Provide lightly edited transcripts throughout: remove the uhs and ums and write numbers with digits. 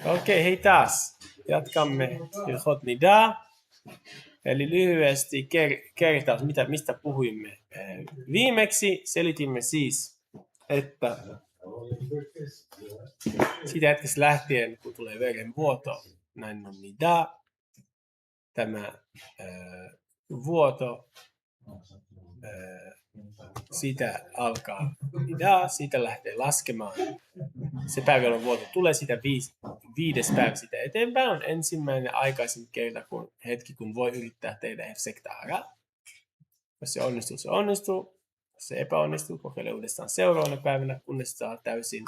Okei, hei taas. Jatkamme Ilhot Nidaa. Eli lyhyesti kertaus, mistä puhuimme viimeksi. Selitimme siis, että siitä hetkestä lähtien, kun tulee verenvuoto, näin on Nidaa. Tämä vuoto, siitä alkaa Nidaa, siitä lähtee laskemaan. Se päivä, jolloin vuoto tulee, sitä viides päivä sitä eteenpäin on ensimmäinen aikaisin kerta, kun voi yrittää tehdä Hefsek Tahara. Jos se onnistuu, se onnistuu. Jos se epäonnistuu, kokeile uudestaan seuraavana päivänä, kunnes saa täysin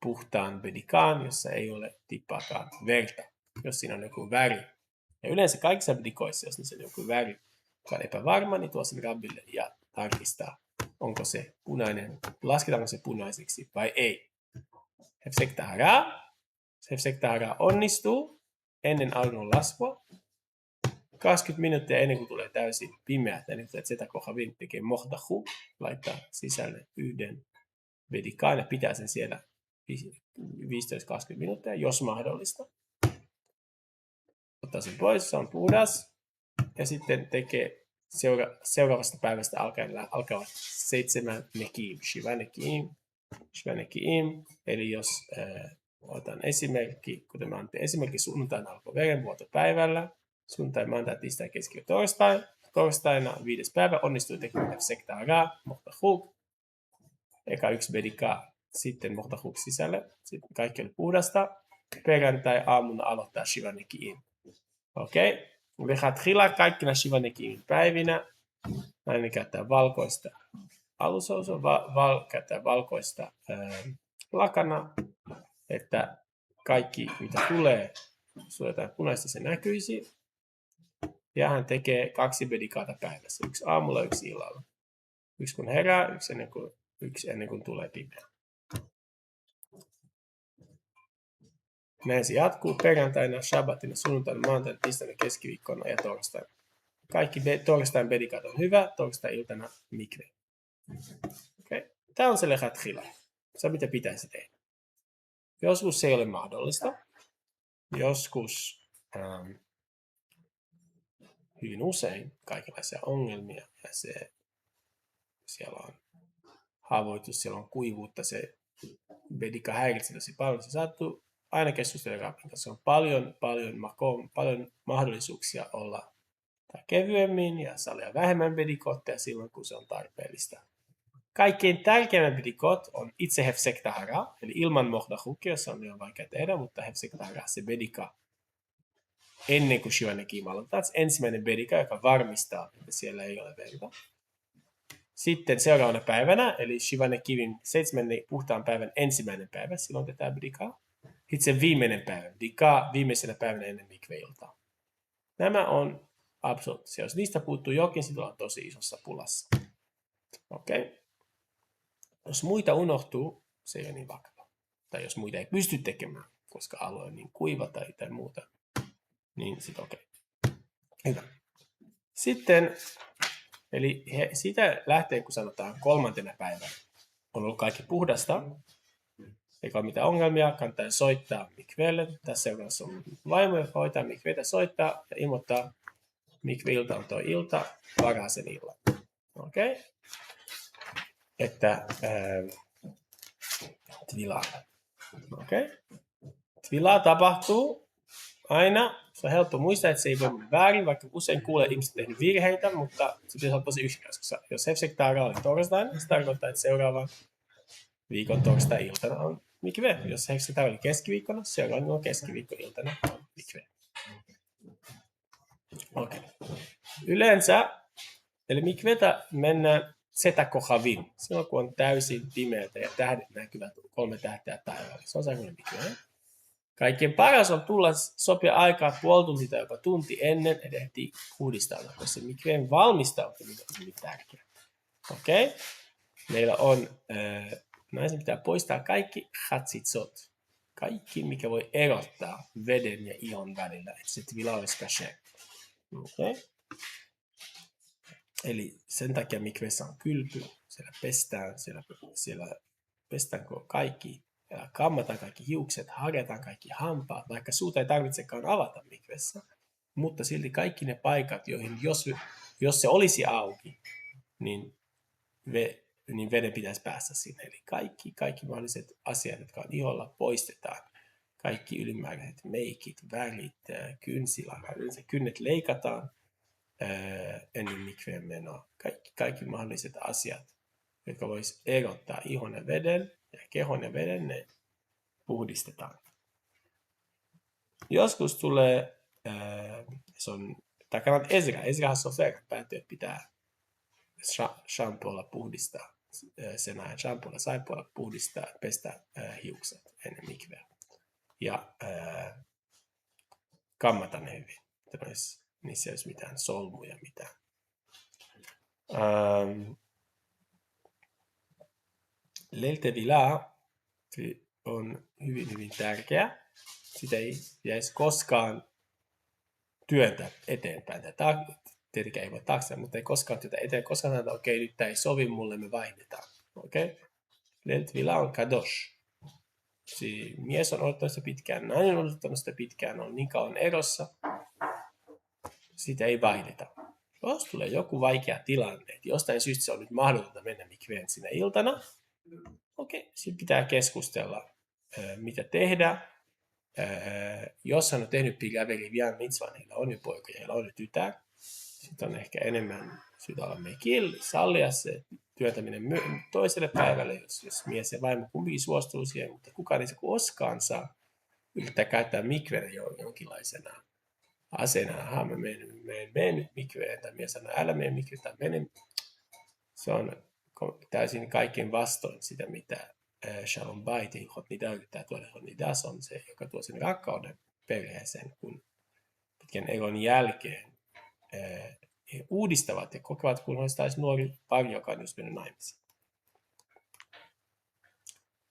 puhtaan bedikaan, jossa ei ole tippaakaan verta, jos siinä on joku väri. Ja yleensä kaikissa bedikoissa, jos niissä on joku väri, joka on epävarma, niin tuo sen rabbille ja tarkistaa, onko se punainen, lasketaanko se punaiseksi vai ei. Hefsek Tahara onnistuu ennen auringon laskua. 20 minuuttia ennen kuin tulee täysin pimeä, ennen kuin Zeta Kohavin tekee mohdahu, laittaa sisälle yhden bedikaan ja pitää sen siellä 15-20 minuuttia, jos mahdollista. Ottaa sen pois, se on puhdas. Ja sitten tekee seuraavasta päivästä alkavat 7 nekiim, shiva nekiim. Eli jos otan esimerkki, kuten mä antin esimerkki, sunnuntaina alkoi verenvuotopäivällä, sunnuntai, maanantai, tiistai, keskiviikko, torstai. Torstaina 5. päivä onnistui tekemään Hefsek Tahara, mohtahuk. Eka 1 bedika, sitten mohtahuk sisälle. Sitten kaikki oli puhdasta. Perjantai aamuna aloittaa shiva nekiim. Okei. Lechatchila kaikkina shiva nekiim päivinä. Nainen käyttää valkoista alusousua, käyttää valkoista lakana, että kaikki mitä tulee, suojataan punaista, se näkyisi. Ja hän tekee 2 bedikaata päivässä, 1 aamulla, 1 illalla. 1 kun herää, 1 ennen kuin tulee pimeä. Näin se jatkuu perjantaina, shabbatina, sunnuntaina, maanantaina, tiistaina, keskiviikkona ja torstaina. Kaikki torstain bedikaat on hyvä, torstai-iltana mikve. Okay. Tämä on se lechatchila. Se mitä pitäisi tehdä. Joskus se ei ole mahdollista. Joskus hyvin usein kaikenlaisia ongelmia ja siellä on haavoitus, siellä on kuivuutta, se bedika häiritsee tosi paljon. Se saattuu aina keskustella rabbin kanssa. On paljon mahdollisuuksia olla kevyemmin ja salia vähemmän bedikotteja silloin, kun se on tarpeellista. Kaikkein tärkeimmät bedikot on itse Hefsek Tahara, eli ilman mohdahukki, jossa on liian vaikea tehdä, mutta Hefsek Tahara, se bedika, ennen kuin shiva nekiim aloitetaan, ensimmäinen bedika, joka varmistaa, että siellä ei ole verta. Sitten seuraavana päivänä, eli shiva nekiimin 7. puhtaan päivän ensimmäinen päivä, silloin tehdään bedikaa. Sitten viimeinen päivä, bedikaa viimeisenä päivänä ennen mikveiltaa. Nämä on absoluuttisia. Jos niistä puuttuu jokin, sitten ollaan tosi isossa pulassa. Okei. Jos muita unohtuu, se ei ole niin vakava. Tai jos muita ei pysty tekemään, koska alue on niin kuiva tai muuta, niin sitten okei. Hyvä. Sitten, eli siitä lähtien, kun sanotaan 3. päivänä, on ollut kaikki puhdasta, eikä ole mitään ongelmia, kannattaa soittaa mikveelle. Tässä seuraavassa on vaimo, joka hoitaa mikveitä, soittaa ja ilmoittaa, mikve-ilta on tuo ilta, varaa sen illan. Okei? Että tvilaa. Okei? Tvilaa tapahtuu aina. Se on helppo muistaa, että se ei voi mennä väärin, vaikka usein kuulee ihmiset tehnyt virheitä, mutta se pitäisi olla tosi yksinkertaisesti. Jos Hefsek Tahara oli torstaina, se tarkoittaa, että seuraavan viikon torstai-iltana on mikve. Jos Hefsek Tahara oli keskiviikkona, seuraavan on keskiviikko-iltana on mikve. Okei. Yleensä, eli mikvetä mennään Zeta Kohavin, silloin kun on täysin pimeätä ja tähdet näkyvät 3 tähteä taivaalla. Se on sellainen mikve. Kaikkein paras on tulla sopia aikaa puoli tuntia tai jopa tunti ennen, että ehtii puhdistautua, koska se mikveen valmistautuminen on hyvin tärkeää. Okei? Meillä on, naisen pitää poistaa kaikki chatzitsot. Kaikki, mikä voi erottaa veden ja ilon välillä, että se tvila olisi kasher. Okei? Eli sen takia mikveessä on kylpy, siellä pestään kaikki kammataan kaikki hiukset, harjataan kaikki hampaat, vaikka suuta ei tarvitsekaan avata mikvessä. Mutta silti kaikki ne paikat, joihin jos se olisi auki, niin veden pitäisi päästä sinne. Eli kaikki mahdolliset asiat, jotka on iholla, poistetaan. Kaikki ylimääräiset meikit, värit, kynnet leikataan ennen mikveen menoa. Kaikki mahdolliset asiat, jotka vois erottaa ihon ja veden ja kehon ja veden, ne puhdistetaan. Joskus tulee, se on takanat Ezra Sofer päätyy, että pitää shampoolla puhdistaa, sen ajan shampoolla saippualla puhdistaa, pestä hiukset ennen mikveä. Ja kammata ne hyvin. Niissä ei olisi mitään solmuja, mitään. Leiltevila on hyvin tärkeä. Sitä ei pitäisi koskaan työntää eteenpäin. Tietenkään ei voi taakse, mutta ei koskaan työtä eteenpäin. Koskaan sanoa, että okei, nyt tämä ei sovi mulle, me vaihdetaan. Okei? Leiltevila on kadosh. Mies on odottanut sitä pitkään, nainen on odottanut sitä pitkään, on niin kauan erossa. Sitä ei vaihdeta. Jos tulee joku vaikea tilanne, että jostain syystä se on nyt mahdotonta mennä mikveen sinä iltana, okei, sitten pitää keskustella, mitä tehdä. Jos hän on tehnyt pilaveri vielä mitzvah, heillä on jo poika ja heillä on jo tytär, sitten on ehkä enemmän syytä olla mekil, sallia se työntäminen toiselle päivälle, jos mies ja vaimo kumpikin suostuu siihen, mutta kukaan ei se koskaan saa yrittää käyttää mikveen jonkinlaisena aseena. Mä menen nyt mikveen, tai mies sanoo, älä mene mikveen, tai mene. Se on täysin kaikkien vastoin sitä, mitä Shalom Baitin Hot Nida yrittää tuoda. Hot Nidas on se, joka tuo sen rakkauden perheeseen, kun pitkän eron jälkeen he uudistavat ja kokevat, kun olisi taas nuori pari, joka on just mennyt naimisiin.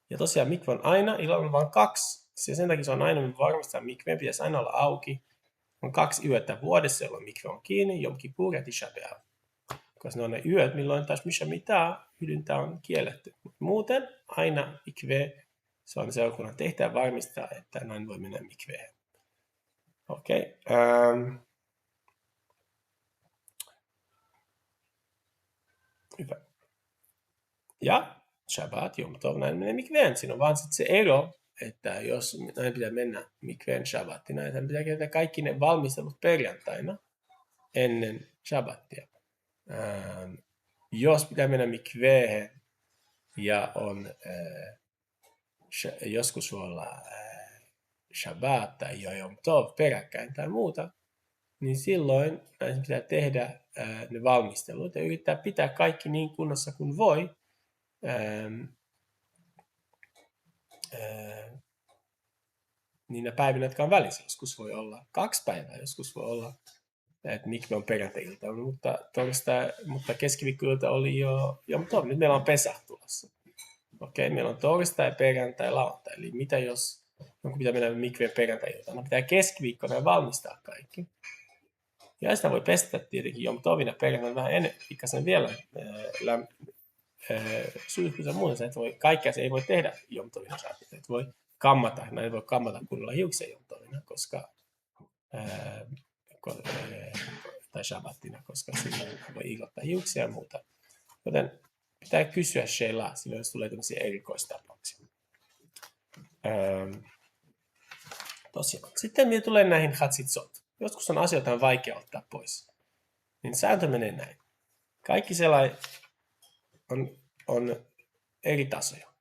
Ja tosiaan mikve on aina, illalla on vain 2. Sen takia se on aina, me varmistetaan, mikveen pitäisi aina olla auki. On 2 yötä vuodessa, jolloin mikve on kiinni, Jom Kippur ja Tisha B'Av. Koska ne on ne yöt, milloin taas mitä hydyntä on kielletty. Muuten aina mikve, se on seurakunnan tehtävä varmistaa, että näin voi mennä mikveen. Okei. Hyvä. Ja Shabbat, Jom Tov, näin menee mikveen. Siinä on vaan se ero, että jos näin pitää mennä mikveen Shabbattina, niin pitää tehdä kaikki ne valmistelut perjantaina ennen Shabbattia. Jos pitää mennä mikveehen ja on joskus voi olla Shabbat tai Jom Tov peräkkäin tai muuta, niin silloin näin pitää tehdä ne valmistelut ja yrittää pitää kaikki niin kunnossa kuin voi. Niinä päivinä, jotka on välissä. Joskus voi olla 2 päivää, joskus voi olla, että mikve on perjantai-ilta, mutta keskiviikkoilta oli jo Jom Tov. Nyt meillä on Pesach tulossa. Okei, meillä on torstai, perjantai, lauantai. Eli mitä jos jonkun pitää mennä mikveen perjantai-ilta? No pitää keskiviikkona valmistaa kaikki. Ja sitä voi pestä tietenkin Jom Tovina perjantaina vähän ennen, pikkasen vielä suihkussa muuta. Kaikkea se ei voi tehdä Jom Tovina saattaa. Et voi kammata, näin voi kammata kunnolla hiuksia Jom Tovina, koska tai Shabbatina, koska silloin voi ilottaa hiuksia ja muuta. Joten pitää kysyä sheilaa, silloin jos tulee tämmöisiä erikoistapauksia. Tosiaan. Sitten mitä tulee näihin chatzitsot. Joskus on asioita on vaikea ottaa pois. Niin sääntö menee näin. Kaikki sellainen on eri tasoja.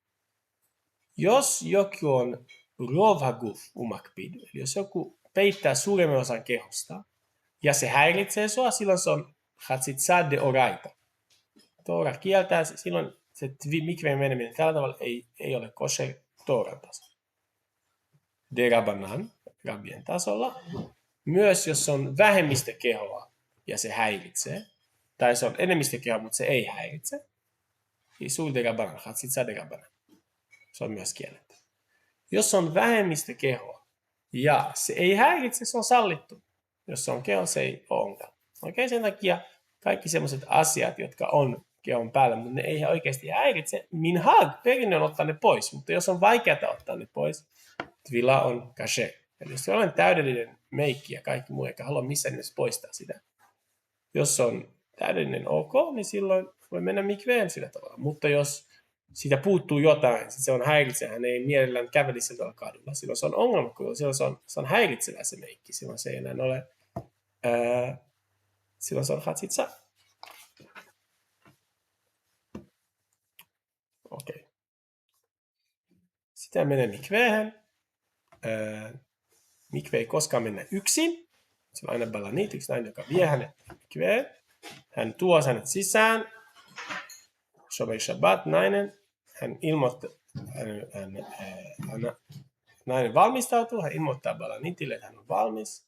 Jos joku on rov haguf umakpid, eli jos joku peittää suuremman osan kehosta, ja se häiritsee sua, silloin se on chatzitsa de oraita. Toora kieltää, silloin se mikveen meneminen tällä tavalla ei ole kosher Tooran tasolla. De Rabbanan, rabbien tasolla, myös jos on vähemmistökehoa ja se häiritsee, tai se on enemmistökehoa, mutta se ei häiritse, Isur de Rabbanan, chatzitsa de Rabbanan. Se on myös kielletty. Jos on vähemmistökehoa ja se ei häiritse, se on sallittu. Jos se on keho, se ei ole ongelma. Okei, sen takia kaikki sellaiset asiat, jotka on kehon päällä, mutta ne ei oikeasti häiritse. Minhag, perinne on ottaa ne pois, mutta jos on vaikeaa ottaa ne pois, tvila on kashe. Eli jos on täydellinen meikki ja kaikki muu, eikä halua missään nimessä poistaa sitä. Jos on täydellinen ok, niin silloin voi mennä mikveen sillä tavalla. Mutta jos siitä puuttuu jotain, se on häiritsevä, hän ei mielellään kävelisi tuolla kadulla. Silloin se on ongelma, kun silloin se on häiritsevä se meikki. Silloin se ei enää ole, silloin se on hatsitsa. Okei. Sitten menee mikveehen. Mikve ei koskaan mennä yksin. Se on aina balanit, yksi nainen, joka vie hänet mikveen. Hän tuo hänet sisään. Shomei Shabbat, nainen. Hän ilmoittaa, nainen valmistautuu, hän ilmoittaa balanitille, että hän on valmis.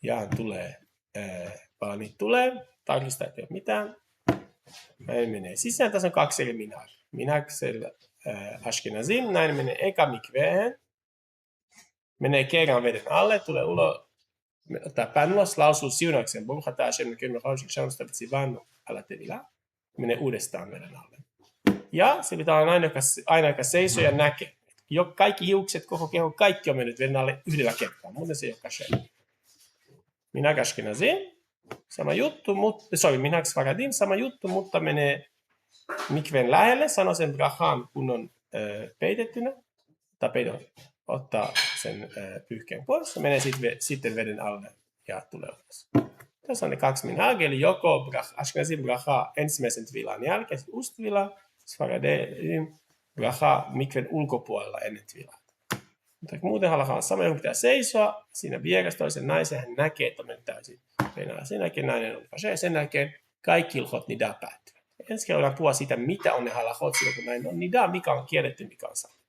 Ja hän tulee, balanit tulee, tarkistaa, että ei ole mitään. Nainen menee sisään, tässä on 2 eri minhag. Minhag Ashkenazim, nainen menee eka mikveehen, menee kerran veden alle, tulee ulos, ottaa pään ulos, lausuu siunauksen, Baruch atah Hashem Elokeinu melech haolam she'kshamanu v'tzivanu ala tevila, menee uudestaan veden alle. Ja se pitää olla aina, joka seisoo ja näkee. Kaikki hiukset, koko keho, kaikki on mennyt veden alle yhdellä kertaa, muuten se ei ole kashe. Minhag Ashkenazim, sama juttu, Minhag Sfaradim, sama juttu, mutta menee mikveen lähelle, sanoo sen brachan, kun on peitettynä, ottaa sen pyyhkeen pois, menee sitten veden alle ja tulee ulos. Tässä on ne 2 minhag, eli joko Ashkenazim bracha ensimmäisen tvilan jälkeen, uusi tvila, Sfaradim bracha mikven ulkopuolella ennen tvilaa. Mutta muuten halacha on sama, joku pitää seisoa, siinä vieressä toisen naisen, hän näkee, että on mennyt täysin venäjä. Sen jälkeen nainen on kashe, sen jälkeen kaikki ilhot nidaa päättyvät. Ensi kerralla puhua siitä, mitä on ne halachot silloin, kun näin on nidaa, mikä on kielletty, mikä on sanottu.